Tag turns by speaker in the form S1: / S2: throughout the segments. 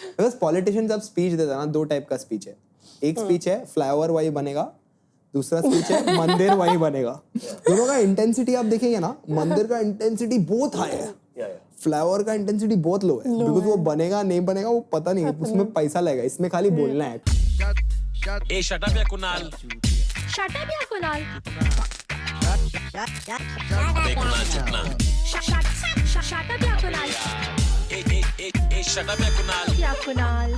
S1: Because politicians अब speech देते हैं ना, दो टाइप का स्पीच है. एक स्पीच है फ्लाईओवर वही बनेगा, दूसरा स्पीच है मंदिर वही बनेगा. दोनों का इंटेंसिटी आप देखेंगे ना, मंदिर का इंटेंसिटी बहुत हाई है, फ्लाईओवर का इंटेंसिटी बहुत लो है. बिकॉज वो बनेगा नहीं बनेगा वो पता नहीं, उसमें पैसा लगेगा, इसमें खाली बोलना है.
S2: ए शट अप या कुणाल.
S3: शट अप या कुणाल.
S2: अबे कुणाल चुप ना.
S3: शट अप या कुणाल.
S2: ए शट अप या कुणाल.
S3: या Kunal.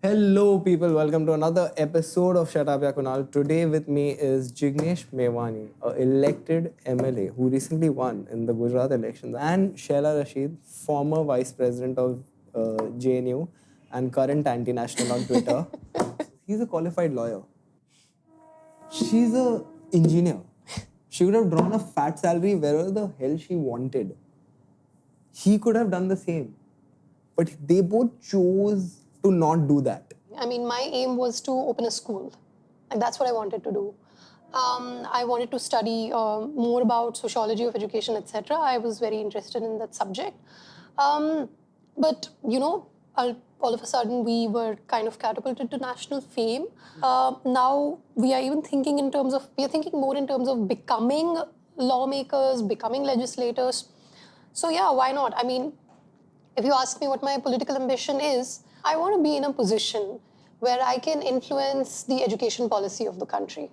S1: Hello people, welcome to another episode of Shut Up Ya Kunal. Today with me is Jignesh Mewani, an elected MLA who recently won in the Gujarat elections, and Shaila Rashid, former vice president of JNU and current anti-national on Twitter. He's a qualified lawyer. She's a engineer. She could have drawn a fat salary wherever the hell she wanted. He could have done the same. But they both chose to not do that.
S4: I mean, my aim was to open a school. Like, that's what I wanted to do. I wanted to study more about sociology of education, etc. I was very interested in that subject. But, you know, all of a sudden we were kind of catapulted to national fame. Now we are even thinking we are thinking more in terms of becoming lawmakers, becoming legislators. So yeah, why not? I mean, if you ask me what my political ambition is, I want to be in a position where I can influence the education policy of the country.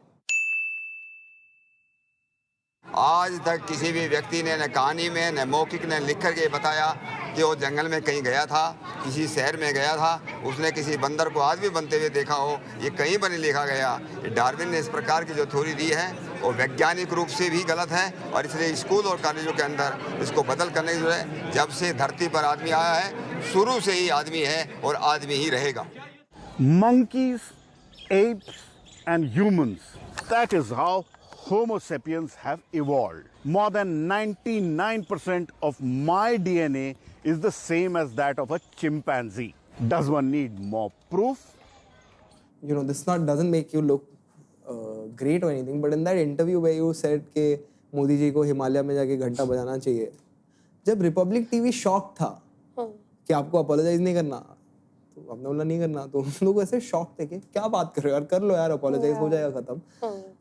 S5: आज तक किसी भी व्यक्ति ने न कहानी में न मौखिक ने लिख करके बताया कि वो जंगल में कहीं गया था, किसी शहर में गया था, उसने किसी बंदर को आदमी बनते हुए देखा हो. ये कहीं पर नहीं लिखा गया. डार्विन ने इस प्रकार की जो थ्योरी दी है वो वैज्ञानिक रूप से भी गलत है, और इसलिए स्कूल और कॉलेजों के अंदर इसको बदल करने की जरूरत है. जब से धरती पर आदमी आया है, शुरू से ही आदमी है और आदमी ही रहेगा.
S6: Monkeys, apes and humans. That is how Homo sapiens have evolved. More than 99% of my DNA is the same as that of a chimpanzee. Does one need more proof?
S1: You know, this doesn't make you look great or anything, but in that interview where you said कि मोदी जी को हिमालय में जाके घंटा बजाना चाहिए, जब Republic TV shock था कि आपको अपोलोजाइज नहीं करना, तो आपने बोला नहीं करना, तो हम लोग ऐसे शॉक थे कि क्या बात कर रहे हो यार, कर लो यार, अपोलोजाइज हो जाएगा खत्म.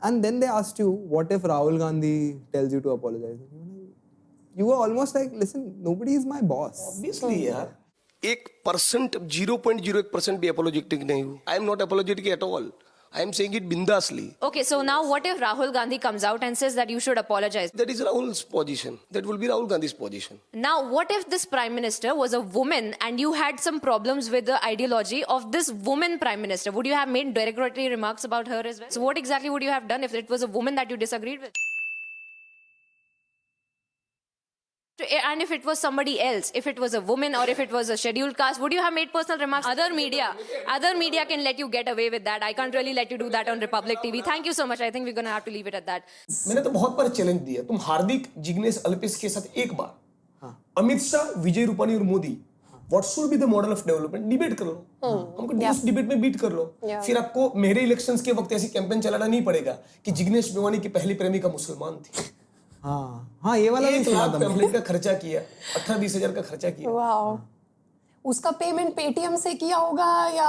S1: And then they asked you what if Rahul Gandhi tells you to apologize. You were almost like listen, nobody is my boss.
S7: Obviously यार, 1% 0.01% भी अपोलोजेटिक नहीं हूँ. I am not apologetic at all. I am saying it bindasly.
S3: Okay, so now what if Rahul Gandhi comes out and says that you should apologize?
S7: That is Rahul's position. That will be Rahul Gandhi's position.
S3: Now, what if this prime minister was a woman and you had some problems with the ideology of this woman prime minister? Would you have made derogatory remarks about her as well? So what exactly would you have done if it was a woman that you disagreed with? And if it was somebody else, if it was a woman or if it was a scheduled caste, would you have made personal remarks? Other media can let you get away with that. I can't really let you do that on Republic TV. Thank you so much. I think we're going to have to leave it at that.
S7: मैंने तो बहुत बार challenge दिया. तुम हार्दिक, जिग्नेश, अल्पेश के साथ एक बार अमित शाह, विजय रूपानी और Modi, what should be the model of development, debate कर लो. हमको उस डिबेट में बीट कर लो. फिर आपको मेरे इलेक्शंस के वक्त ऐसी कैंपेन चलाना नहीं पड़ेगा कि जिग्नेश मेवानी की पहली प्रेमिका मुसलमान थी.
S1: हाँ, ये वाला
S7: 1 लाख पैम्फलेट का खर्चा किया, 18-20 हजार का खर्चा किया.
S4: वाओ. उसका पेमेंट पेटीएम से किया होगा या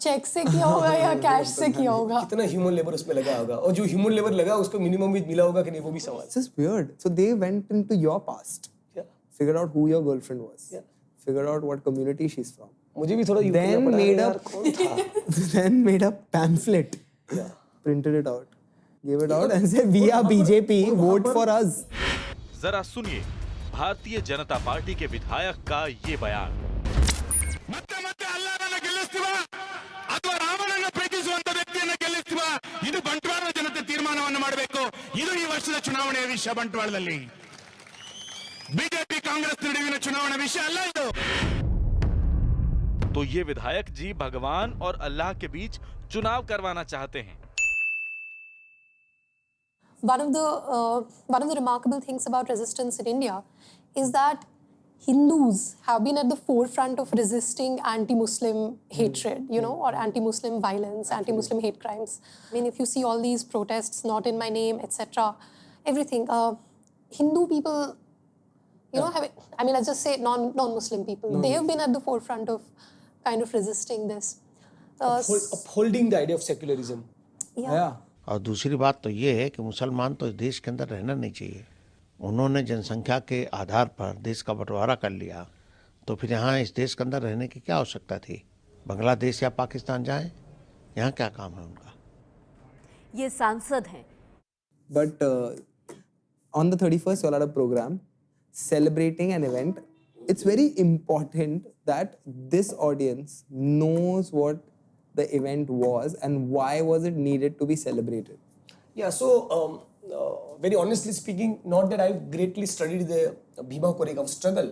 S4: चेक से किया होगा या कैश से किया होगा?
S7: कितना ह्यूमन लेबर उसमें लगा होगा, और जो ह्यूमन लेबर लगा उसको मिनिमम वेज मिला होगा कि नहीं, वो भी सवाल.
S1: It's just weird. So they went into your past, figured out who your girlfriend was, figured out what community she's from.
S7: मुझे भी थोड़ा
S1: then made a pamphlet, printed it out, gave it out and said we are BJP, vote for us.
S2: जरा सुनिए Bharatiya Janata party के विधायक का ये बयान.
S8: ಮತ್ತೆ ಮತ್ತೆ ಅಲ್ಲಾರನ್ನ ಗೆಲ್ಲಿಸ್ತೀವ ಅಥವಾ ರಾಮನನ್ನ ಪ್ರೀತಿಸುವಂತ ವ್ಯಕ್ತಿಯನ್ನ ಗೆಲ್ಲಿಸ್ತೀವ, ಇದು ಬಂಟ್ವಾಳ ಜನತೆ ತೀರ್ಮಾನವನ್ನು ಮಾಡಬೇಕು. ಇದು ಈ ವರ್ಷದ ಚುನಾವಣೆಯ ವಿಷಯ. ಬಂಟ್ವಾಳದಲ್ಲಿ ಬಿಜೆಪಿ ಕಾಂಗ್ರೆಸ್ ನಡುವಿನ ಚುನಾವಣಾ ವಿಷಯ ಅಲ್ಲ ಇದು.
S2: तो ये विधायक जी भगवान और अल्लाह के बीच चुनाव करवाना चाहते हैं.
S4: One of the remarkable things about resistance in India is that Hindus have been at the forefront of resisting anti-Muslim hatred, you know, or anti-Muslim violence, anti-Muslim hate crimes. I mean, if you see all these protests, not in my name, etc., everything, Hindu people You know, I mean, let's just say non-Muslim people. They have been at the forefront of kind of resisting this.
S7: Upholding the idea of secularism.
S1: Yeah.
S9: और दूसरी बात तो ये है कि मुसलमान तो इस देश के अंदर रहना नहीं चाहिए। उन्होंने जनसंख्या के आधार पर देश का बंटवारा कर लिया, तो फिर यहाँ इस देश के अंदर रहने की क्या आवश्यकता थी? बांग्लादेश या पाकिस्तान जाएं, यहाँ क्या काम है उनका?
S10: ये सांसद हैं।
S1: But on the 31st, you'll have a program celebrating an event. It's very important that this audience knows what the event was and why was it needed to be celebrated.
S7: Yeah, so very honestly speaking, not that I've greatly studied the Bhima Koregaon struggle,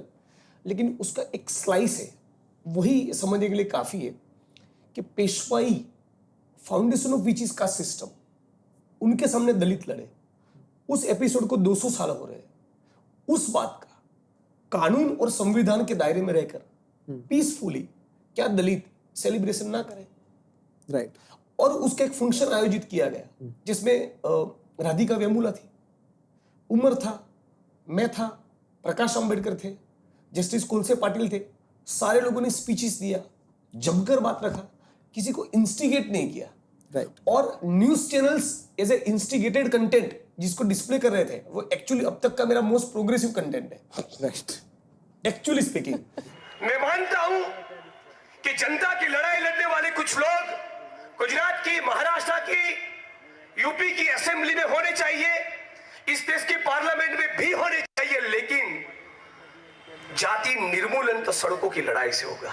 S7: लेकिन उसका एक slice है, वही समझने के लिए काफी है कि पेशवाई foundation of which is caste system, उनके सामने दलित लड़े। उस एपिसोड को 200 साल हो रहे हैं। उस बात का कानून और संविधान के दायरे में रहकर पीसफुली क्या दलित सेलिब्रेशन ना करें?
S1: राइट।
S7: और उसका एक फंक्शन आयोजित किया गया जिसमें राधिका वेमुला थी, उमर था, मैं था, प्रकाश अंबेडकर थे, जस्टिस कोलसे पाटिल थे। सारे लोगों ने स्पीचेस दिया, जमकर बात रखा, किसी को इंस्टिगेट नहीं किया।
S1: राइट।
S7: और news channels as a instigated content जिसको डिस्प्ले कर रहे थे, वो एक्चुअली अब तक का मेरा मोस्ट प्रोग्रेसिव कंटेंट है।
S1: राइट।
S7: एक्चुअली स्पीकिंग,
S8: मैं मानता हूं कि जनता की लड़ाई लड़ने वाले कुछ लोग गुजरात की, महाराष्ट्र की, यूपी की असेंबली में होने चाहिए, इस देश की पार्लियामेंट में भी होने चाहिए, लेकिन जाति निर्मूलन तो सड़कों की लड़ाई से होगा।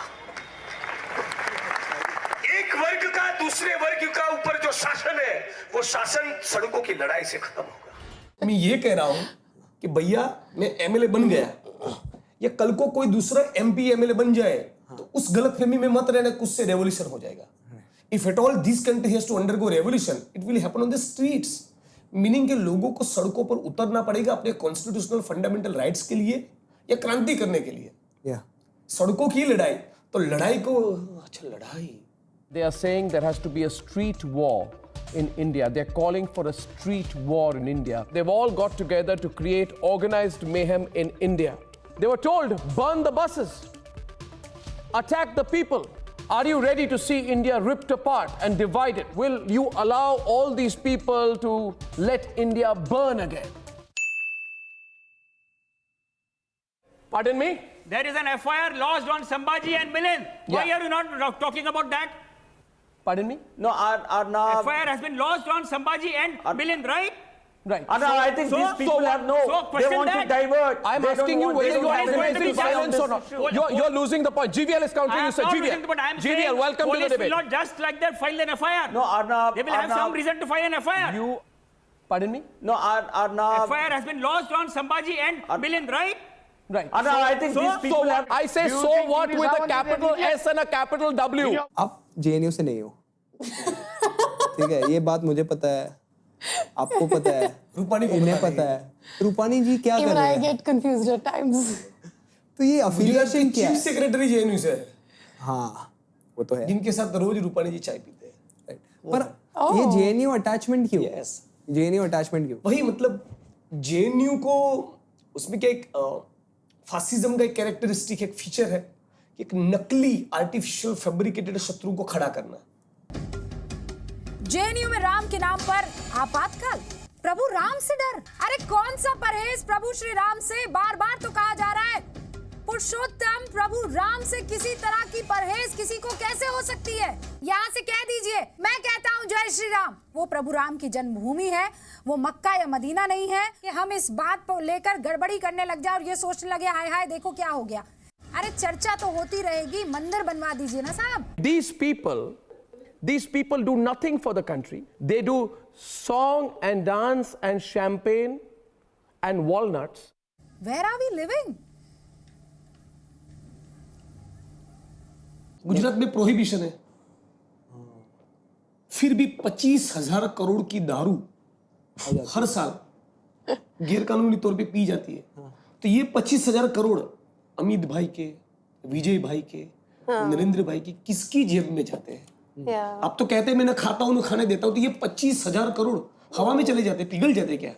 S8: एक वर्ग का दूसरे वर्ग का ऊपर जो शासन है, वो शासन सड़कों की लड़ाई से खत्म होगा।
S7: मैं ये कह रहा हूं कि भैया मैं एमएलए बन गया, या कल को कोई दूसरा एमपी एमएलए बन जाए, तो उस गलतफहमी में मत रहना कि उससे रेवोल्यूशन हो जाएगा। If at all this country has to undergo revolution, it will happen on the streets. Meaning के लोगों को सड़कों पर उतरना पड़ेगा अपने कॉन्स्टिट्यूशनल फंडामेंटल राइट्स के लिए या क्रांति करने के लिए।
S1: Yeah.
S7: सड़कों की लड़ाई, तो लड़ाई को अच्छा लड़ाई।
S11: They are saying there has to be a street war in India. They're calling for a street war in India. They've all got together to create organized mayhem in India. They were told, burn the buses, attack the people. Are you ready to see India ripped apart and divided? Will you allow all these people to let India burn again? Pardon me?
S12: There is an FIR lodged on Sambhaji and Milind. Why
S11: Yeah.
S12: are you not talking about that?
S11: Pardon me?
S13: No, Arnab.
S12: FIR has been lodged on Sambhaji and Milind, right?
S11: Right.
S13: Arnab, I think these people have no.
S12: so
S13: They
S12: question
S13: want to
S12: that.
S13: divert.
S11: I'm
S13: They don't
S11: asking you
S13: want-
S11: whether
S13: they
S11: you
S13: don't
S11: are
S12: is going to be
S11: recognizing violence or not.
S12: challenged.
S11: You're losing the point. GVL is
S12: I
S11: countering you,
S12: am
S11: sir.
S12: not
S11: GVL.
S12: losing the point. I am
S11: GVL,
S12: saying
S11: welcome to the
S12: police
S11: debate.
S12: will not just like that file an FIR.
S13: No, Arnab.
S12: They will have some
S13: Arnab,
S12: reason to file an FIR.
S11: You, pardon me?
S13: No, Arnab.
S12: FIR has been lodged on Sambhaji and Milind, right?
S11: Right.
S13: Arnab, I think these people
S11: So
S13: have.
S11: I say so what with a capital S and a capital W.
S1: आप JNU से नहीं हो, ठीक है? ये बात मुझे पता है, आपको पता है,
S7: रूपानी को
S1: इन्हें
S7: पता
S1: पता है। रूपानी जी क्या कर
S4: Even
S1: रहे
S4: I
S1: हैं?
S4: get confused at times.
S1: तो ये अफिलिएशन क्या
S7: चीफ
S1: है?
S7: सेक्रेटरी जेएनयू से है,
S1: हाँ, वो तो है।
S7: जिनके साथ रोज रूपानी जी चाय पीते हैं।
S1: Right. पर ये JNU अटैचमेंट क्यों?
S7: Yes.
S1: JNU अटैचमेंट क्यों?
S7: वही मतलब जेएनयू को उसमें क्या एक फासिज्म का एक कैरेक्टरिस्टिक एक फीचर है कि एक नकली आर्टिफिशियल फैब्रिकेटेड शत्रु को खड़ा करना।
S10: जेएनयू में राम के नाम पर आपातकाल, प्रभु राम से डर। अरे कौन सा परहेज प्रभु श्री राम से? बार बार तो कहा जा रहा है, पुरुषोत्तम प्रभु राम से किसी तरह की परहेज किसी को कैसे हो सकती है? यहाँ से कह दीजिए, मैं कहता हूँ जय श्री राम। वो प्रभु राम की जन्मभूमि है, वो मक्का या मदीना नहीं है कि हम इस बात को लेकर गड़बड़ी करने लग जाए और ये सोचने लगे हाय हाय देखो क्या हो गया। अरे चर्चा तो होती रहेगी, मंदिर बनवा दीजिए ना साहब।
S11: These people do nothing for the country. They do song and dance and champagne and walnuts.
S10: Where are we living?
S7: Gujarat में प्रोहिबिशन है, फिर भी 25,000 करोड़ की दारू हर साल गैरकानूनी तौर पे पी जाती है। तो ये 25,000 करोड़ अमित भाई के, विजय भाई के, नरेंद्र भाई की किसकी जेब में जाते हैं? आप तो कहते हैं मैं ना खाता हूं ना खाने देता हूं, तो ये 25,000 करोड़ हवा में चले जाते, पिघल जाते क्या?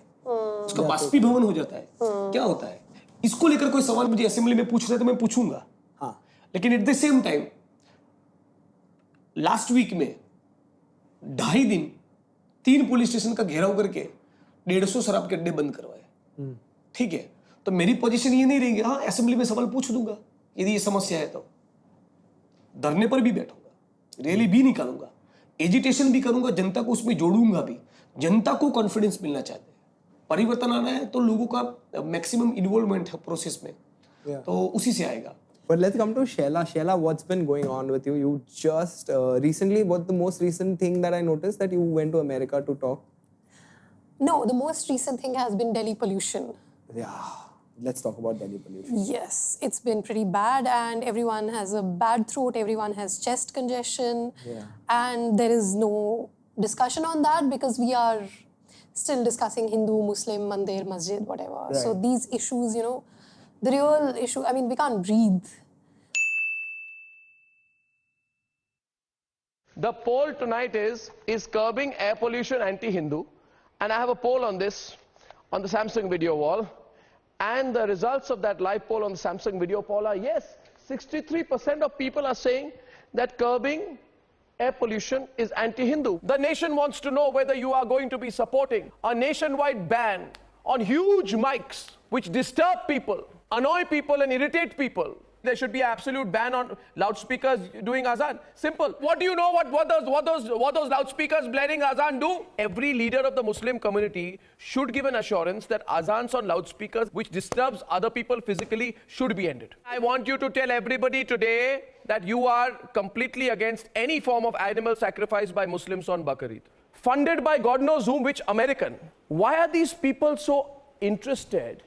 S7: उसका बाष्पीभवन हो जाता है, क्या होता है? इसको लेकर कोई सवाल मुझे असेंबली में पूछ रहे हैं तो मैं पूछूंगा,
S1: हाँ
S7: लेकिन at the same time last week में 2.5 दिन 3 पुलिस स्टेशन का घेराव करके 150 शराब के अड्डे बंद करवाए। ठीक है, तो मेरी पोजीशन ये नहीं रहेगी, हाँ असेंबली में सवाल पूछ दूंगा यदि ये समस्या है तो, धरने पर भी बैठूंगा, रैली भी निकालूंगा, एजिटेशन भी करूंगा, जनता को उसमें जोड़ूंगा भी। जनता को कॉन्फिडेंस मिलना चाहते हैं, परिवर्तन आना है तो लोगों का मैक्सिमम इन्वॉल्वमेंट है प्रोसेस में, तो उसी से आएगा।
S1: But let's come to Shaila. Shaila, what's been going on with you? You just recently, what the most recent thing that I noticed that you went to America to talk?
S4: No, the most recent thing has been Delhi pollution.
S1: Yeah, let's talk about Delhi pollution.
S4: Yes, it's been pretty bad and everyone has a bad throat, everyone has chest congestion.
S1: Yeah.
S4: And there is no discussion on that because we are still discussing Hindu, Muslim, Mandir, Masjid, whatever.
S1: Right.
S4: So these issues, you know, the real issue, I mean, we can't breathe.
S11: The poll tonight is curbing air pollution anti-Hindu? And I have a poll on this on the Samsung video wall. And the results of that live poll on the Samsung video poll are yes, 63% of people are saying that curbing air pollution is anti-Hindu. The nation wants to know whether you are going to be supporting a nationwide ban on huge mics which disturb people, annoy people and irritate people. There should be an absolute ban on loudspeakers doing azan. Simple. What do you know what those loudspeakers blaring azan do? Every leader of the Muslim community should give an assurance that azans on loudspeakers which disturbs other people physically should be ended. I want you to tell everybody today that you are completely against any form of animal sacrifice by Muslims on Bakrid. Funded by God knows whom, which American. Why are these people so interested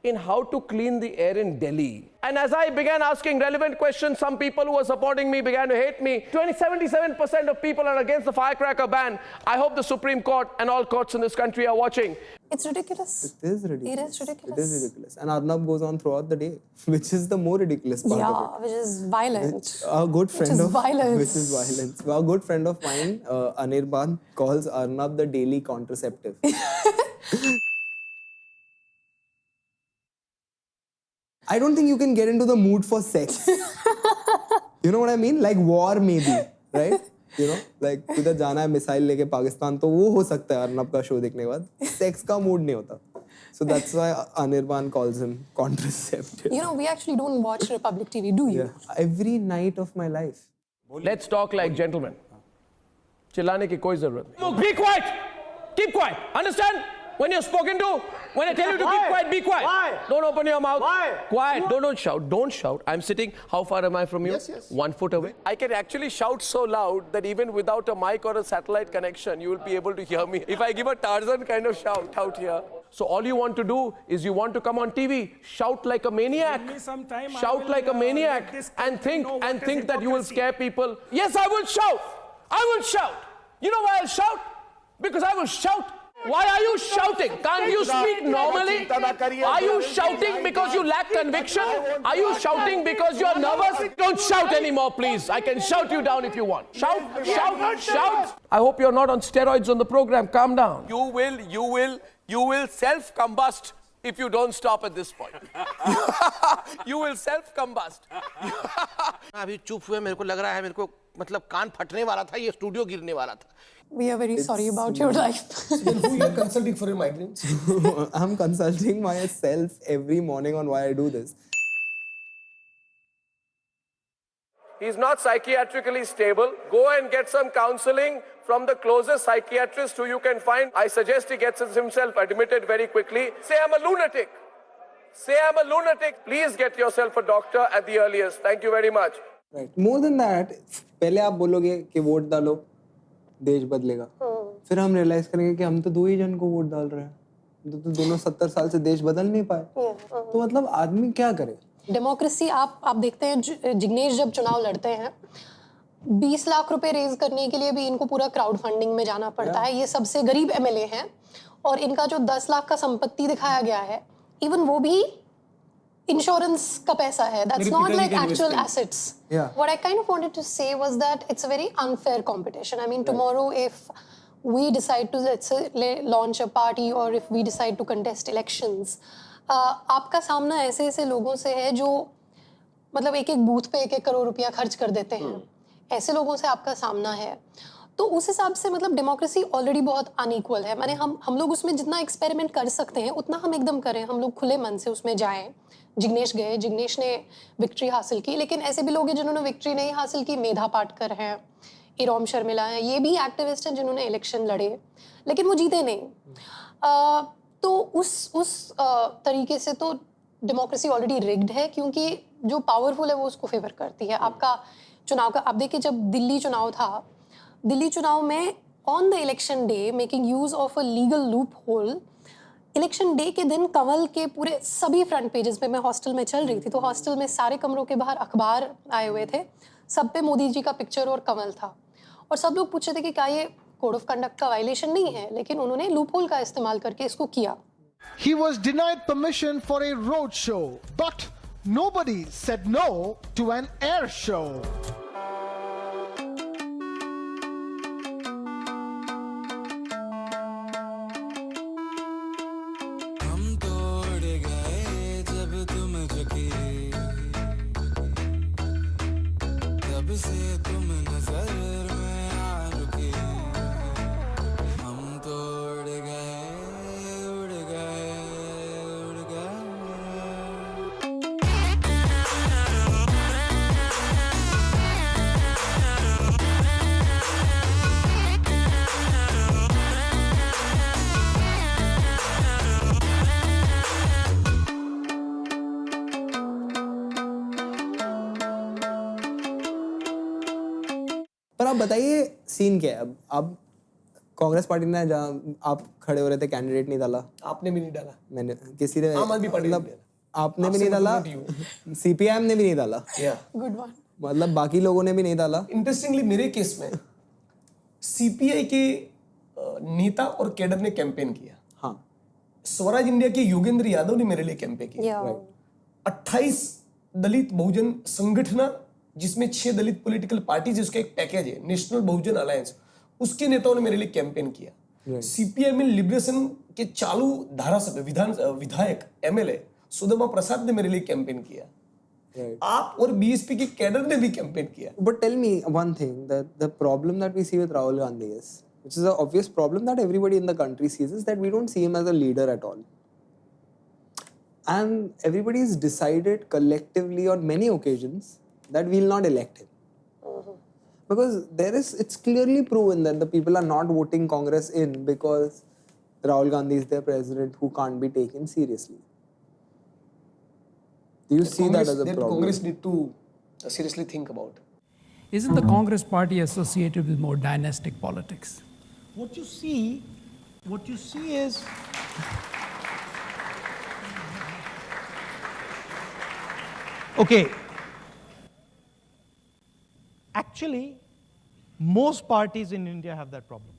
S11: in how to clean the air in Delhi? And as I began asking relevant questions, some people who were supporting me began to hate me. 77% of people are against the firecracker ban. I hope the Supreme Court and all courts in this country are watching.
S4: It's ridiculous.
S1: It is ridiculous.
S4: It is ridiculous.
S1: It is ridiculous. And Arnab goes on throughout the day, which is the more ridiculous part of it.
S4: Which is violent.
S1: Our good friend
S4: Which is
S1: of
S4: violence.
S1: Which is violence. Our good friend of mine, Anirban, calls Arnab the daily contraceptive. I don't think you can get into the mood for sex. You know what I mean? Like war maybe, right? You know, like किधर जाना है missile लेके पाकिस्तान तो वो हो सकता है अर्नब का शो देखने के बाद. Sex का mood नहीं होता. So that's why Anirban calls him contraceptive.
S4: You know, we actually don't watch Republic TV, do you?
S1: Yeah. Every night of my life.
S11: Let's talk like gentlemen. चिल्लाने की कोई जरूरत नहीं. Look, be quiet. Keep quiet. Understand? When you're spoken to, when I tell you to keep quiet, be quiet.
S13: Why?
S11: Don't open your mouth.
S13: Why?
S11: Quiet. Don't shout. Don't shout. I'm sitting. How far am I from you?
S7: Yes.
S11: 1 foot away. I can actually shout so loud that even without a mic or a satellite connection, you will be able to hear me. If I give a Tarzan kind of shout out here. So all you want to do is you want to come on TV, shout like a maniac.
S12: Give me some time, I
S11: Shout
S12: will,
S11: like a
S12: let
S11: maniac
S12: this
S11: and
S12: country
S11: think
S12: know what is
S11: that you will
S12: hypocrisy.
S11: scare people. Yes, I will shout. I will shout. You know why I'll shout? Because I will shout. Why are you shouting? Can't you speak normally? Are you shouting because you lack conviction? Are you shouting because you're nervous? Don't shout anymore, please. I can shout you down if you want. Shout, shout, shout. I hope you're not on steroids on the program. Calm down. You will self-combust if you don't stop at this point. You will self-combust.
S9: अभी चुप हुए मेरे को लग रहा है मेरे को मतलब कान फटने वाला था ये स्टूडियो गिरने वाला था.
S4: We are very sorry about your life.
S7: Then who you are consulting for your migraines?
S1: I'm consulting myself every morning on why I do this.
S11: He's not psychiatrically stable. Go and get some counseling from the closest psychiatrist who you can find. I suggest he gets himself admitted very quickly. Say I'm a lunatic. Say I'm a lunatic. Please get yourself a doctor at the earliest. Thank you very much.
S1: Right. More than that, पहले आप बोलोगे कि vote डालो, देश बदलेगा. फिर हम realise करेंगे कि हम तो 2 ही जन को वोट डाल रहे हैं. तो दोनों 70 साल से देश बदल नहीं पाए. तो मतलब आदमी क्या करे?
S4: डेमोक्रेसी आप देखते हैं जिग्नेश जब चुनाव लड़ते हैं 20 लाख रुपए रेज करने के लिए भी इनको पूरा क्राउड फंडिंग में जाना पड़ता है. ये सबसे गरीब एमएलए हैं और इनका जो 10 लाख का संपत्ति दिखाया गया है इवन वो भी इंश्योरेंस का पैसा है. That's not like actual assets. What I kind of wanted to say was that it's a very unfair competition. I mean tomorrow if we decide to, let's say, launch a party or if we decide to contest elections, आपका सामना ऐसे ऐसे लोगों से है जो मतलब एक एक बूथ पे 1-1 करोड़ रुपया खर्च कर देते हैं, ऐसे लोगों से आपका सामना है। तो उस हिसाब से मतलब डेमोक्रेसी ऑलरेडी बहुत अनइक्वल है। माने हम लोग उसमें जितना एक्सपेरिमेंट कर सकते हैं उतना हम एकदम करें, हम लोग खुले मन से उसमें जाएं। जिग्नेश गए, जिग्नेश ने विक्ट्री हासिल की, लेकिन ऐसे भी लोग हैं जिन्होंने विक्ट्री नहीं हासिल की। मेधा पाटकर हैं, इरोम शर्मिला हैं, ये भी एक्टिविस्ट हैं जिन्होंने इलेक्शन लड़े लेकिन वो जीते नहीं। तो उस तरीके से तो डेमोक्रेसी ऑलरेडी रिग्ड है, क्योंकि जो पावरफुल है वो उसको फेवर करती है। आपका चुनाव का आप देखिए, जब दिल्ली चुनाव था, दिल्ली चुनाव में on the election day making use of a legal loop hole, election day के दिन कमल के पूरे सभी फ्रंट पेजेस पे, मैं हॉस्टल में चल रही थी तो हॉस्टल में सारे कमरों के बाहर अखबार आए हुए थे, सब पे मोदी जी का पिक्चर और कमल था। और सब लोग पूछ रहे थे कि क्या ये कोड ऑफ कंडक्ट का वायलेशन नहीं है, लेकिन उन्होंने लूप होल का इस्तेमाल करके इसको किया।
S14: He was denied permission for a road show, but nobody said no to an air show.
S1: पर आप बताइए सीन क्या है अब कांग्रेस पार्टी ने, जहाँ आप खड़े हो रहे थे, कैंडिडेट नहीं डाला।
S7: आपने भी नहीं डाला,
S1: मैंने किसी ने,
S7: आम आदमी पार्टी
S1: मतलब आपने भी नहीं डाला, सीपीआईएम ने भी नहीं डाला,
S4: गुड वन,
S1: मतलब बाकी लोगों ने भी नहीं डाला।
S7: इंटरेस्टिंगली मेरे केस में सीपीआई के नेता और कैडर ने कैंपेन किया।
S1: हाँ,
S7: स्वराज इंडिया के योगेंद्र यादव ने मेरे लिए कैंपेन किया। 28 दलित बहुजन संगठन, जिसमें 6 दलित पॉलिटिकल पार्टी, जिसका एक पैकेज है नेशनल बहुजन अलायंस, उसके नेताओं ने मेरे लिए कैंपेन किया। सीपीआई में लिबरेशन के चालू धारासभ्य विधायक एमएलए सुदामा प्रसाद ने मेरे लिए कैंपेन किया। आप और बीएसपी के कैडर ने भी कैंपेन किया।
S1: But tell me one thing, that the problem that we see with Rahul Gandhi is, which is an obvious problem that everybody in the country sees, is that we don't see him as a leader at all. And everybody has decided collectively on many occasions that we'll not elect him. Because it's clearly proven that the people are not voting Congress in because Rahul Gandhi is their president who can't be taken seriously. Do you see that as a problem?
S7: Congress need to seriously think about.
S15: Isn't the Congress party associated with more dynastic politics?
S14: What you see is okay. Actually, most parties in India have that problem.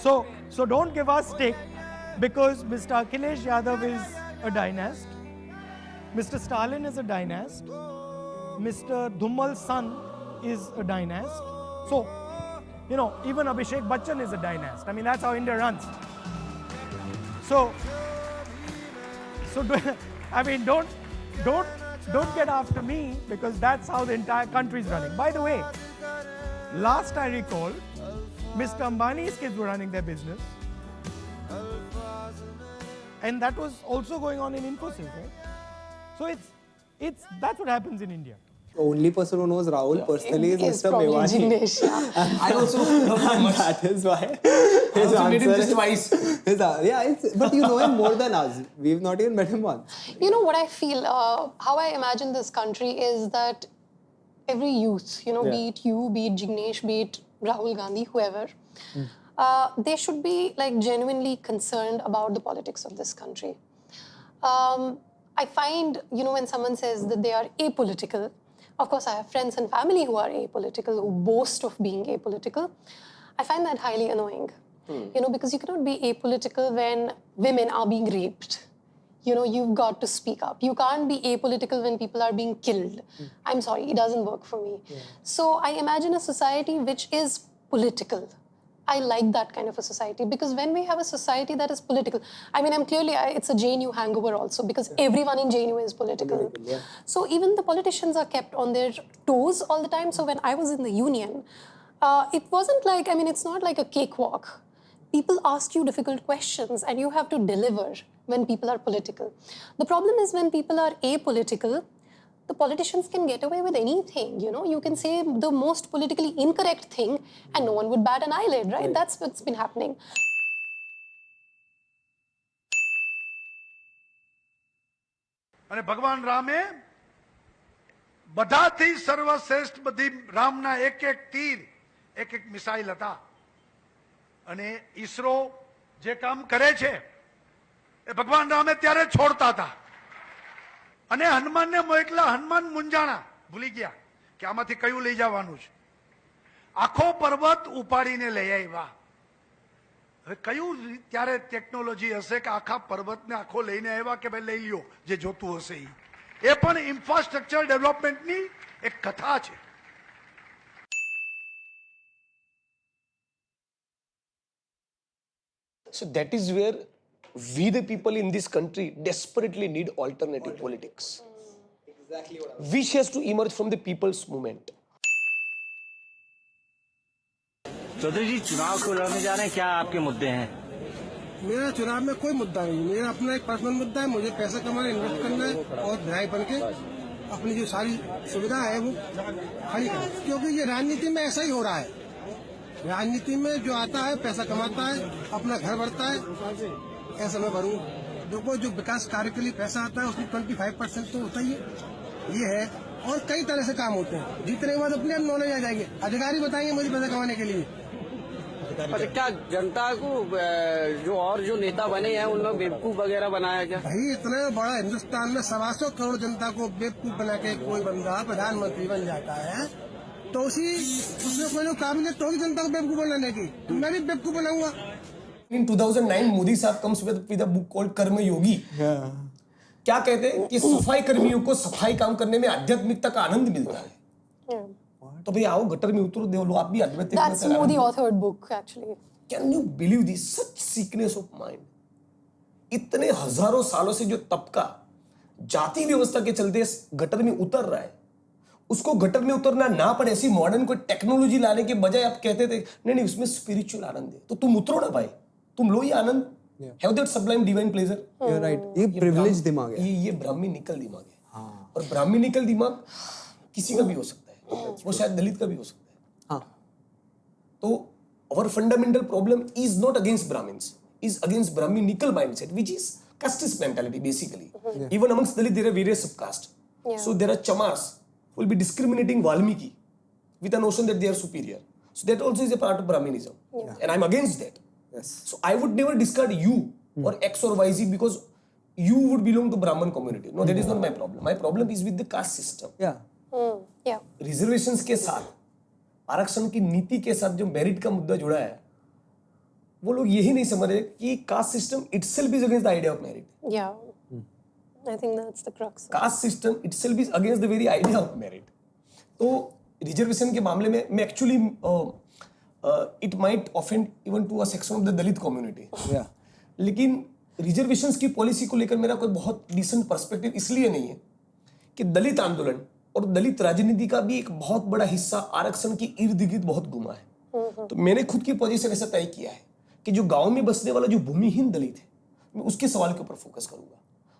S14: So don't give us stick because Mr. Akhilesh Yadav is a dynast, Mr. Stalin is a dynast, Mr. Dhummal's son is a dynast. So, even Abhishek Bachchan is a dynast. I mean, that's how India runs. So I mean, don't get after me because that's how the entire country is running. By the way, last I recall, Mr. Ambani's kids were running their business. And that was also going on in Infosys, right? So that's what happens in India.
S1: The only person who knows Rahul personally is Mr. Mewani.
S7: I also love him much.
S1: That is why
S7: I also met him just twice.
S1: But you know him more than us. We've not even met him once.
S4: You know what I feel, how I imagine this country is that every youth, be it you, be it Jignesh, be it Rahul Gandhi, whoever, they should be like genuinely concerned about the politics of this country. I find, when someone says that they are apolitical, of course I have friends and family who are apolitical, who boast of being apolitical. I find that highly annoying, because you cannot be apolitical when women are being raped. You've got to speak up. You can't be apolitical when people are being killed. I'm sorry, it doesn't work for me. So I imagine a society which is political. I like that kind of a society, because when we have a society that is political, I mean, it's a JNU hangover also, because everyone in JNU is political. So even the politicians are kept on their toes all the time. So when I was in the union, it wasn't like, I mean, it's not like a cakewalk. People ask you difficult questions and you have to deliver when people are political. The problem is when people are apolitical, the politicians can get away with anything, you know. You can say the most politically incorrect thing and no one would bat an eyelid, right? That's what's been happening.
S16: અને ભગવાન રામે બધાથી સર્વશ્રેષ્ઠ બધી રામના એક એક તીર એક એક મિસાઇલ હતા અને ઈસરો જે કામ કરે છે એ ભગવાન રામે ત્યારે છોડતા હતા અને હનુમાનને મોકલા, હનુમાન મુંજાણા ભૂલી ગયા કે આમાંથી કયું લઈ જવાનું છે. આખો પર્વત ઉપાડીને લઈ આવ્યા. હવે કયું ત્યારે ટેકનોલોજી હશે કે આખા પર્વતને આખો લઈને આવ્યા કે ભાઈ લઈ લ્યો જે જોતું હશે એ પણ ઇન્ફ્રાસ્ટ્રક્ચર ડેવલપમેન્ટની એક કથા છે.
S7: So that is where we the people in this country desperately need alternative politics. Exactly what which has to emerge from the people's movement.
S17: Chaudhary जी, चुनाव को लड़ने जा रहे हैं, क्या आपके मुद्दे हैं?
S18: मेरा चुनाव में कोई मुद्दा नहीं है. मेरा अपना एक पर्सनल मुद्दा है. मुझे पैसा कमाना, इन्वेस्ट करना है और विधायक बन के अपनी जो सारी सुविधा है वो खड़ी करना, क्योंकि ये राजनीति में ऐसा ही हो रहा है. राजनीति में जो आता है पैसा कमाता है, अपना घर बढ़ता है, ऐसा मैं भरूँ. देखो, जो विकास कार्य के लिए पैसा आता है उसमें 25% तो होता ही है. ये है. और कई तरह से काम होते हैं. जीतने के बाद अपने आप नॉलेज आ जाएंगे. अधिकारी बताएंगे मुझे पैसा कमाने के लिए.
S17: अच्छा, क्या जनता को जो नेता बने हैं उनमें बेवकूफ वगैरह बनाया क्या?
S18: भाई, इतना बड़ा हिंदुस्तान में 125 करोड़ जनता को बेवकूफ बना के कोई बंदा प्रधानमंत्री बन जाता है तो उसमें कोई काबिलियत तो होगी जनता को बेवकूफ बनाने की. मैं भी बेवकूफ बनाऊंगा.
S7: In 2009, Modi साहब comes with a book called कर्म योगी. क्या कहते हैं कि सफाई कर्मियों को सफाई काम करने में आध्यात्मिकता का आनंद मिलता है. तो भाई आओ गटर में उतरो, दे लो आप भी आध्यात्मिक.
S4: That's Modi authored book actually.
S7: Can you believe this? Such sickness of mind. इतने हजारों सालों से जो तबका जाति व्यवस्था के चलते गटर में उतर रहा है, उसको गटर में उतरना ना पड़े ऐसी मॉडर्न कोई टेक्नोलॉजी लाने के बजाय आप कहते थे नहीं उसमें स्पिरिचुअल आनंद है. तो तुम उतरो ना भाई, तुम लो ये आनंद. Have that sublime divine pleasure.
S1: You're right. ये privileged दिमाग है.
S7: ये ब्राह्मणिकल दिमाग है. और ब्राह्मणिकल दिमाग किसी का भी हो सकता है. वो शायद दलित का भी हो सकता है. तो our fundamental problem is not against Brahmins, is against Brahminical mindset, which is casteist mentality basically. Even amongst Dalit there are various subcaste. So there are Chamars who will be discriminating Valmiki with a notion that they are superior. So that also is a part of Brahminism. And I'm against that. So I would never discard you or X or YZ because you would belong to Brahman community. No, that is not my problem. My problem is with the caste system. Reservations के साथ, आरक्षण की नीति के साथ जो merit का मुद्दा जुड़ा है, वो लोग यही नहीं समझ रहे कि caste system itself is against the idea of merit.
S4: Yeah, I think that's the crux.
S7: Caste system itself is against the very idea of merit. तो रिजर्वेशन के मामले में मैं actually it might offend even to a section of the Dalit community. लेकिन reservations की policy को लेकर मेरा कोई बहुत डिसेंट पर्सपेक्टिव इसलिए नहीं है कि दलित आंदोलन और दलित राजनीति का भी एक बहुत बड़ा हिस्सा आरक्षण की इर्द गिर्द बहुत घुमा है. तो मैंने खुद की पोजीशन ऐसा तय किया है कि जो गांव में बसने वाला जो भूमिहीन दलित है, मैं उसके सवाल के ऊपर फोकस करूंगा.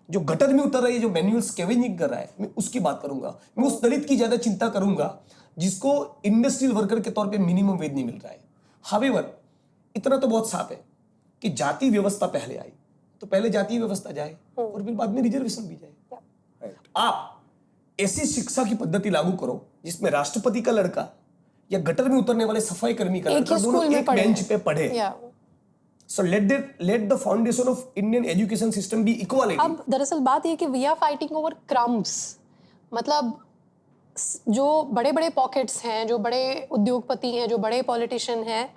S7: जो गटर में उतर रहा है, जो मैनुअल स्कैवेंजिंग कर रहा है, मैं उसकी बात करूंगा. मैं उस दलित की ज्यादा चिंता करूंगा जिसको इंडस्ट्रियल वर्कर के तौर पे मिनिमम वेज नहीं मिल रहा है. हावेवर इतना तो बहुत साफ है कि जाति व्यवस्था पहले आई तो पहले जाति व्यवस्था जाए और फिर बाद में रिजर्वेशन भी जाए. आप ऐसी शिक्षा की पद्धति लागू करो जिसमें राष्ट्रपति का लड़का या गटर में उतरने वाले सफाई कर्मी का लड़का दोनों एक बेंच पे पढ़े. So let the foundation of Indian education system be equality.
S4: अब दरअसल बात ये कि we are fighting over crumbs. मतलब जो बड़े-बड़े पॉकेट्स हैं, जो बड़े उद्योगपति हैं, जो बड़े पॉलिटिशियन हैं,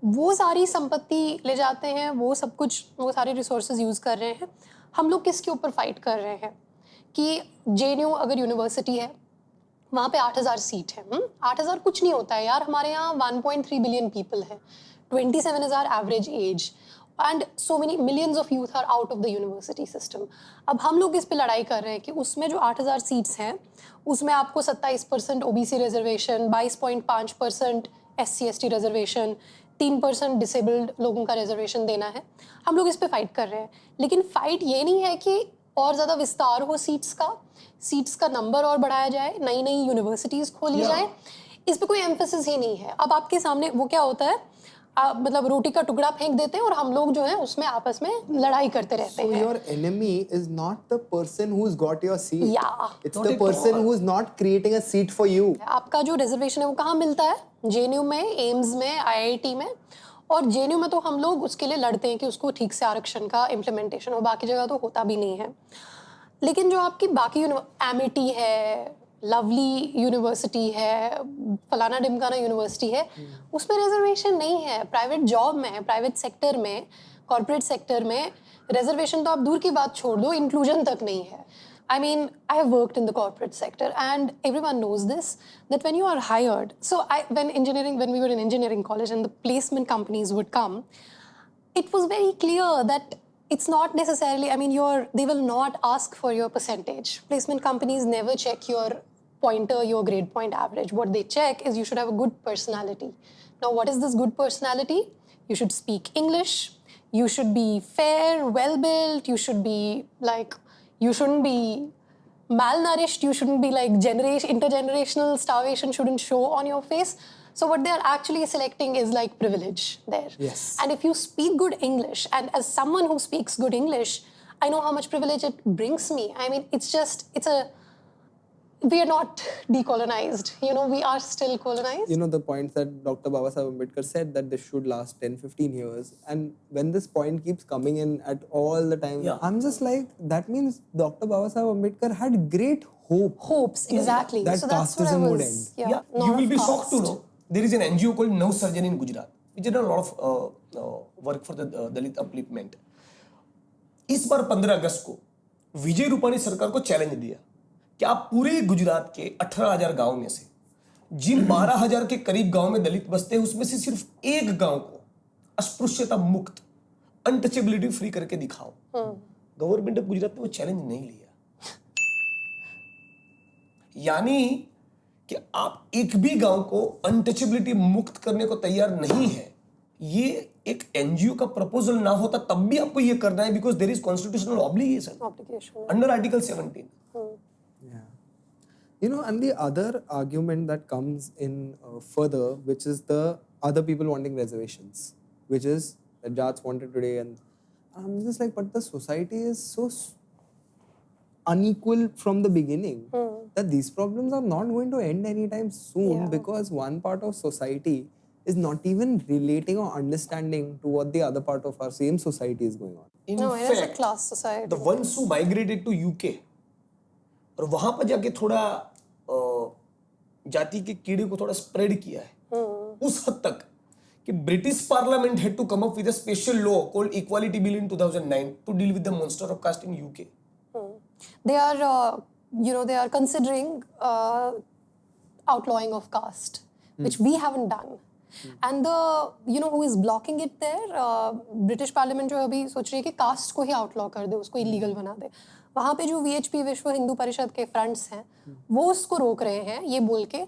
S4: वो सारी संपत्ति ले जाते हैं, वो सब कुछ, वो सारे रिसोर्सेज यूज़ कर रहे हैं. हम लोग किसके ऊपर फाइट कर रहे हैं कि JNU अगर यूनिवर्सिटी है, वहाँ पे 8,000 सीट है. 8,000 कुछ नहीं होता है यार. हमारे यहाँ 1.3 बिलियन पीपल हैं. 27 is our average age. And so many millions of youth are out of the university system. अब हम लोग इस पे लड़ाई कर रहे हैं कि उसमें जो 8,000 सीट्स हैं उसमें आपको 27% OBC reservation, 22.5% SC/ST reservation, 3% disabled लोगों का रिजर्वेशन देना है. हम लोग इस पे फाइट कर रहे हैं. लेकिन फाइट ये नहीं है कि और ज़्यादा विस्तार हो सीट्स का नंबर और बढ़ाया जाए, नई नई यूनिवर्सिटीज़ खोली जाए. इस पे कोई एम्फेसिस ही नहीं है. अब आपके सामने वो क्या होता है, मतलब रोटी का टुकड़ा फेंक देते हैं और हम लोग जो है उसमें आपस में लड़ाई करते रहते हैं.
S1: So your enemy is not the person who's got your seat.
S4: Yeah.
S1: It's the person who's not creating a seat for you.
S4: आपका जो रिजर्वेशन है वो कहाँ मिलता है? JNU में, एम्स में, IIT में. और JNU में तो हम लोग उसके लिए लड़ते हैं कि उसको ठीक से आरक्षण का इम्प्लीमेंटेशन हो. बाकी जगह तो होता भी नहीं है. लेकिन जो आपकी बाकी एमिटी है, लवली यूनिवर्सिटी है, फलाना डिमकाना यूनिवर्सिटी है, उसमें रिजर्वेशन नहीं है. प्राइवेट जॉब में, प्राइवेट सेक्टर में, कॉर्पोरेट सेक्टर में रिजर्वेशन तो आप दूर की बात छोड़ दो, इंक्लूजन तक नहीं है. I mean, I have worked in the corporate sector and everyone knows this, that when you are hired, so when we were in engineering college and the placement companies would come, it was very clear that it's not necessarily, I mean, they will not ask for your percentage. Placement companies never check your pointer, your grade point average. What they check is you should have a good personality. Now, what is this good personality? You should speak English. You should be fair, well-built. You should be like, you shouldn't be malnourished. You shouldn't be like intergenerational starvation shouldn't show on your face. So what they are actually selecting is like privilege there.
S1: Yes.
S4: And if you speak good English, and as someone who speaks good English, I know how much privilege it brings me. I mean, we are not decolonized. You know, we are still colonized.
S1: You know, the point that Dr. Babasaheb Ambedkar said that this should last 10-15 years. And when this point keeps coming in at all the time, I'm just like, that means Dr. Babasaheb Ambedkar had great
S4: hopes, exactly.
S1: That
S4: so that's what I
S1: casteism would
S4: was,
S1: end.
S7: You will be shocked to know there is an NGO called Nav Sarjan in Gujarat, which did a lot of work for the Dalit upliftment. इस बार 15 अगस्त को विजय रूपाणी सरकार को challenge दिया कि आप पूरे गुजरात के 18,000 गांव में से जिन 12,000 के करीब गांव में दलित बसते हैं उसमें से सिर्फ एक गांव को अस्पृश्यता मुक्त, अनटचेबिलिटी फ्री करके दिखाओ. गवर्नमेंट ऑफ गुजरात ने वो चैलेंज नहीं लिया. यानी कि आप एक भी गांव को अनटचेबिलिटी मुक्त करने को तैयार नहीं है. ये एक एनजीओ का प्रपोजल ना होता तब भी आपको ये करना है, because there is constitutional obligation under article 17.
S1: You know, and the other argument that comes in further, which is the other people wanting reservations, which is that Jats wanted today, and I'm just like, but the society is so unequal from the beginning that these problems are not going to end anytime soon because one part of society is not even relating or understanding to what the other part of our same society is going on.
S4: No, it is a class society.
S7: The ones who migrated to UK और वहां पर जाके थोड़ा जाति के कीड़े को थोड़ा स्प्रेड किया है उस हद तक कि British parliament had to come up with a special law called equality bill in 2009 to deal with the monster of caste in UK.
S4: They are considering outlawing of caste, which we haven't done. And who is blocking it there? British Parliament जो अभी सोच रही है कि cast को ही outlaw कर दे, उसको illegal बना दे. वहाँ पे जो VHP विश्व हिंदू परिषद के फ्रंट्स हैं वो उसको रोक रहे हैं ये बोल के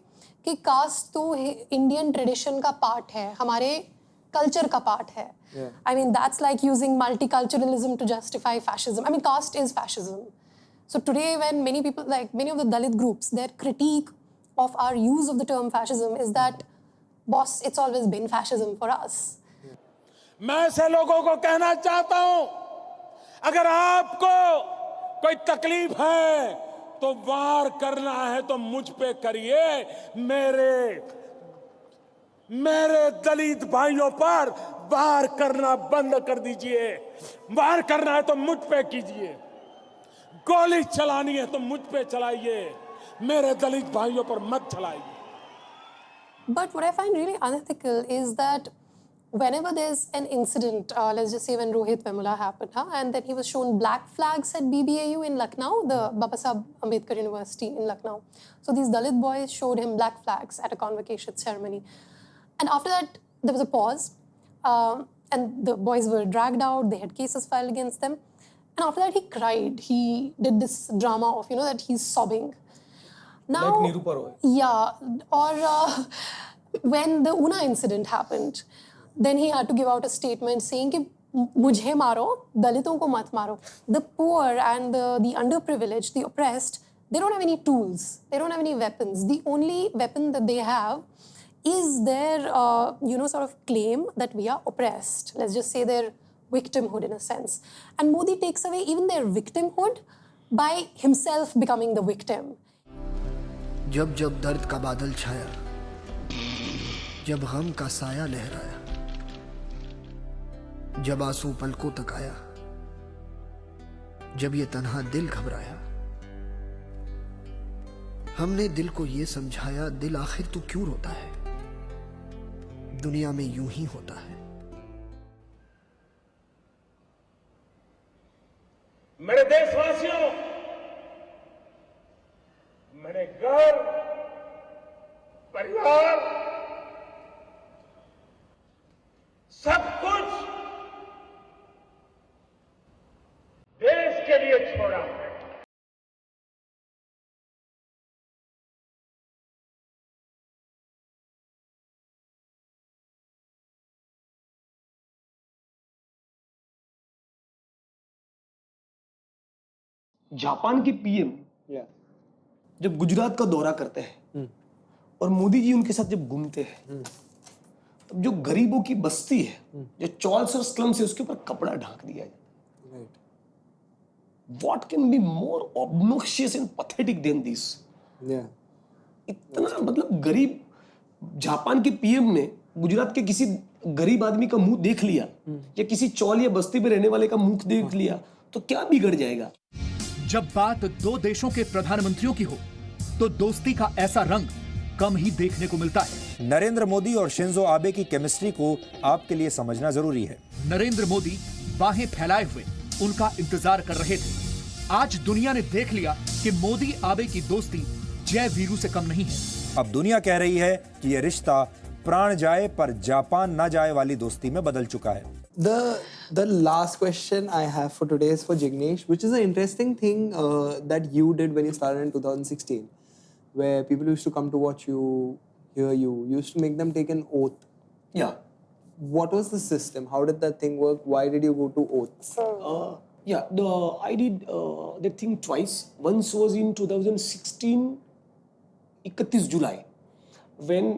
S4: कि कास्ट तो इंडियन ट्रेडिशन का पार्ट है, हमारे कल्चर का पार्ट है. I mean, that's like using multiculturalism to justify fascism. I mean, caste is fascism. So today when many people, like many of the Dalit groups, their critique of our use of the term fascism is that, boss, it's always been fascism for us.
S12: मैं ऐसे लोगों को कहना चाहता हूं, अगर आपको कोई तकलीफ है तो वार करना है तो मुझ पे करिए, मेरे दलित भाइयों पर वार करना बंद कर दीजिए. वार करना है तो मुझ पे कीजिए, गोली चलानी है तो मुझ पे चलाइए, मेरे दलित भाइयों पर मत चलाइए.
S4: But what I find really unethical is that whenever there's an incident, let's just say when Rohit Vemula happened, and then he was shown black flags at BBAU in Lucknow, the Babasaheb Ambedkar University in Lucknow. So these Dalit boys showed him black flags at a convocation ceremony. And after that, there was a pause. And the boys were dragged out. They had cases filed against them. And after that, he cried. He did this drama of, that he's sobbing. Now,
S7: like Nirupa Roy.
S4: Yeah. Or when the Una incident happened, then he had to give out a statement saying कि मुझे मारो, दलितों को मत मारो. The poor and the underprivileged, the oppressed, they don't have any tools. They don't have any weapons. The only weapon that they have is their, sort of claim that we are oppressed. Let's just say their victimhood in a sense. And Modi takes away even their victimhood by himself becoming the victim.
S19: जब जब दर्द का बादल छाया, जब गम का साया लहराया, जब आंसू पलकों तक आया, जब ये तन्हा दिल घबराया, हमने दिल को ये समझाया, दिल आखिर तू क्यों रोता है, दुनिया में यूं ही होता है.
S12: मेरे देशवासियों, मेरे घर, परिवार, सब कुछ देश के लिए छोड़ा है.
S7: जापान के पीएम जब गुजरात का दौरा करते हैं और मोदी जी उनके साथ जब घूमते हैं, तब जो गरीबों की बस्ती है, जो चॉल्स और स्लम्स है, उसके ऊपर कपड़ा ढांक दिया जाता है. What can be more obnoxious and pathetic than this? इतना मतलब गरीब जापान के पीएम ने गुजरात के किसी गरीब आदमी का मुंह देख लिया या किसी चौल या बस्ती में रहने वाले का मुंह देख लिया तो क्या बिगड़ जाएगा.
S20: जब बात दो देशों के प्रधानमंत्रियों की हो तो दोस्ती का ऐसा रंग कम ही देखने को मिलता है.
S21: नरेंद्र मोदी और शिंजो आबे की केमिस्ट्री को आपके लिए समझना जरूरी है.
S20: नरेंद्र मोदी बाहें फैलाए हुए उनका इंतजार कर रहे थे. आज दुनिया ने देख लिया कि मोदी आबे की दोस्ती जय वीरू से कम नहीं है.
S21: अब दुनिया कह रही है कि यह रिश्ता प्राण जाए पर जापान ना जाए वाली दोस्ती में बदल चुका है.
S1: The last question I have for today is for Jignesh, which is an interesting thing that you did when you started in 2016, where people used to come to watch you, hear you, used to make them take an oath.
S7: Yeah.
S1: What was the system? How did that thing work? Why did you go to oaths?
S7: I did that thing twice. Once was in 2016, 31 July, when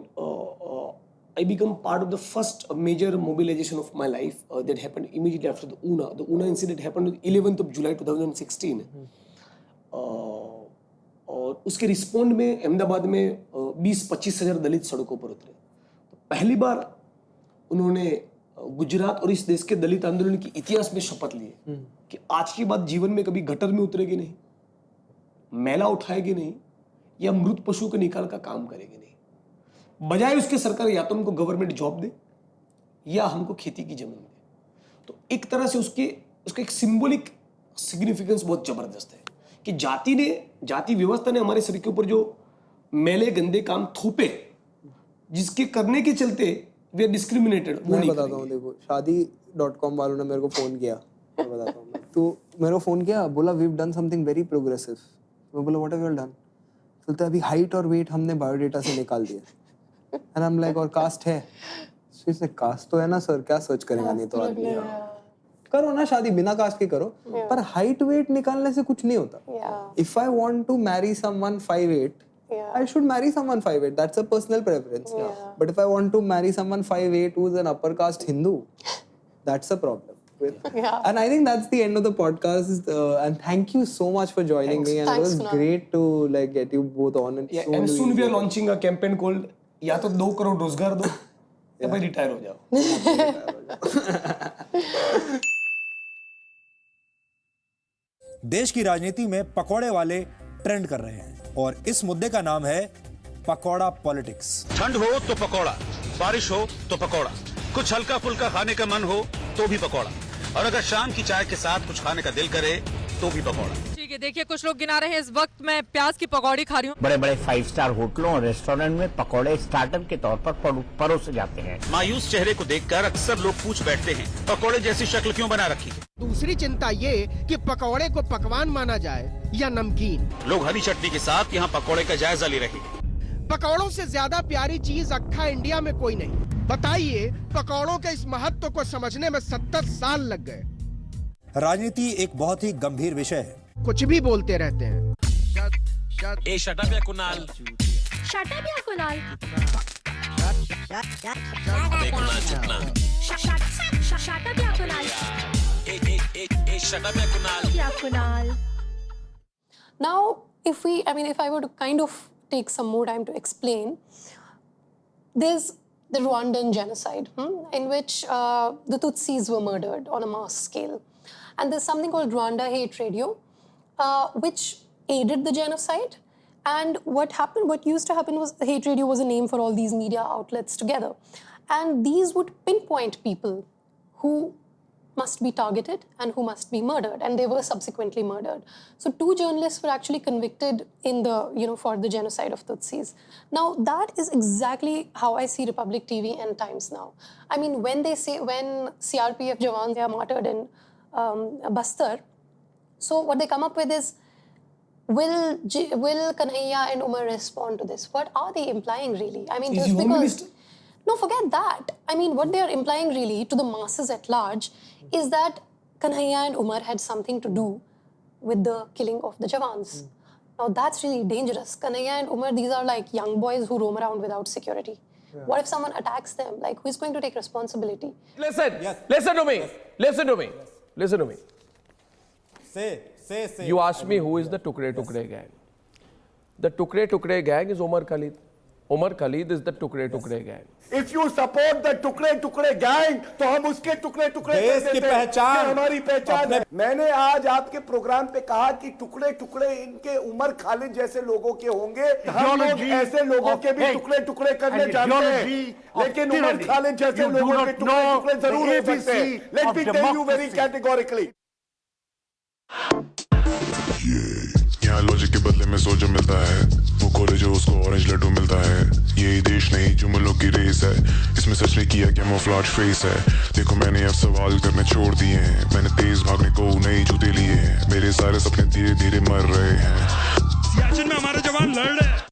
S7: I became part of the first major mobilization of my life that happened immediately after the Una. The Una incident happened on 11th of July 2016. और उसके respond में अहमदाबाद में 20-25 हज़ार दलित सड़कों पर उतरे. तो पहली बार उन्होंने गुजरात और इस देश के दलित आंदोलन के इतिहास में शपथ लिए कि आज के बाद जीवन में कभी गटर में उतरेगी नहीं, मैला उठाएगी नहीं या मृत पशु को निकाल का काम करेगी नहीं. बजाय उसके सरकार या तो हमको गवर्नमेंट जॉब दे या हमको खेती की जमीन दे. तो एक तरह से उसका एक सिंबॉलिक सिग्निफिकेंस बहुत जबरदस्त है कि जाति व्यवस्था ने हमारे शरीर के ऊपर जो मैले गंदे काम थोपे, जिसके करने के चलते वे आर डिस्क्रिमिनेटेड.
S1: मैं बताता हूँ, देखो शादी.com वालों ने मेरे को फोन किया, मैं बताता हूँ, तो मेरे को फोन किया, बोला we have done something very progressive. मैं बोला व्हाट हैव यू डन? बोलता अभी हाइट और वेट हमने बायोडेटा से निकाल दिया. And I'm like, और कास्ट है? इसमें कास्ट तो है ना सर, क्या सर्च करेगा नहीं तो आदमी. करो ना शादी बिना कास्ट के करो, पर हाइट वेट निकालने से कुछ नहीं होता. If I want to marry someone 5'8", I should marry someone 5'8". That's a personal preference. But if I want to marry someone 5'8" who's an upper caste Hindu, that's a problem. And I think that's the end of the podcast. And thank you so much for joining me. And it was great to get you both on.
S7: And soon we are launching a campaign called या तो 2 करोड़ रोजगार दो या भाई retire हो जाओ.
S21: देश की राजनीति में पकौड़े वाले ट्रेंड कर रहे हैं और इस मुद्दे का नाम है पकौड़ा पॉलिटिक्स.
S2: ठंड हो तो पकौड़ा, बारिश हो तो पकौड़ा, कुछ हल्का फुल्का खाने का मन हो तो भी पकौड़ा, और अगर शाम की चाय के साथ कुछ खाने का दिल करे तो भी पकौड़ा.
S22: ठीक
S5: ये देखिए कुछ लोग गिना रहे हैं। इस वक्त मैं प्याज की पकौड़ी खा रही हूँ।
S22: बड़े बड़े 5 स्टार होटलों और रेस्टोरेंट में पकौड़े स्टार्टर के तौर पर परोसे जाते हैं।
S2: मायूस चेहरे को देखकर अक्सर लोग पूछ बैठते हैं, पकौड़े जैसी शक्ल क्यों बना रखी है।
S18: दूसरी चिंता ये कि पकौड़े को पकवान माना जाए या नमकीन।
S2: लोग हरी चटनी के साथ यहाँ पकौड़े का जायजा ले रहे हैं।
S18: पकौड़ों से ज्यादा प्यारी चीज अक्खा इंडिया में कोई नहीं। बताइए, पकौड़ों के इस महत्व को समझने में 70 साल लग गए।
S21: राजनीति एक बहुत ही गंभीर विषय है।
S18: कुछ भी बोलते रहते हैं।
S2: शट अप या Kunal.
S3: Shut up, yeah, Kunal. Shut up, yeah, Kunal.
S2: Shut up या Kunal.
S3: Yeah, Kunal.
S4: Now, if I were to kind of take some more time to explain, there's the Rwandan genocide, in which the Tutsis were murdered on a mass scale. And there's something called Rwanda Hate Radio, which aided the genocide. And what used to happen was Hate Radio was a name for all these media outlets together. And these would pinpoint people who must be targeted and who must be murdered. And they were subsequently murdered. So 2 journalists were actually convicted for the genocide of Tutsis. Now, that is exactly how I see Republic TV and Times now. I mean, when CRPF jawans are martyred in Bastar, so what they come up with is, will Kanhaiya and Umar respond to this? What are they implying really? I mean,
S7: Is
S4: just
S7: he
S4: because...
S7: humanist?
S4: No, forget that. I mean, what they are implying really to the masses at large is that Kanhaiya and Umar had something to do with the killing of the Jawans. Now, that's really dangerous. Kanhaiya and Umar, these are like young boys who roam around without security. What if someone attacks them? Like, who is going to take responsibility?
S11: Listen to me. Listen to me.
S21: Say.
S11: You asked me who is the Tukre gang. The Tukre gang is Omar Khalid. Omar Khalid is the Tukre gang.
S16: If you support the टुकड़े gang, तो हम उसके टुकड़े
S21: देश की पहचान,
S16: हमारी पहचान है। मैंने आज आपके प्रोग्राम पे कहा कि टुकड़े इनके उमर खालिद जैसे लोगों के होंगे। हम लोग ऐसे लोगों के भी टुकड़े करने जानते हैं, लेकिन उमर खालिद जैसे लोगों के टुकड़े जरूर हो सकते हैं। Let me tell you very categorically.
S23: यहाँ लॉजिक के बदले में सोचो मिलता है, वो खोले जो उसको ऑरेंज लड्डू मिलता है। यही देश नहीं जुमलों की रेस है, इसमें सच ने किया कैमोफ्लेज फेस है। देखो मैंने अब सवाल करने छोड़ दिए हैं, मैंने तेज भागने को नए जूते लिए हैं, मेरे सारे सपने धीरे धीरे मर रहे हैं।
S12: सियाचिन में हमारे जवान लड़ रहे हैं,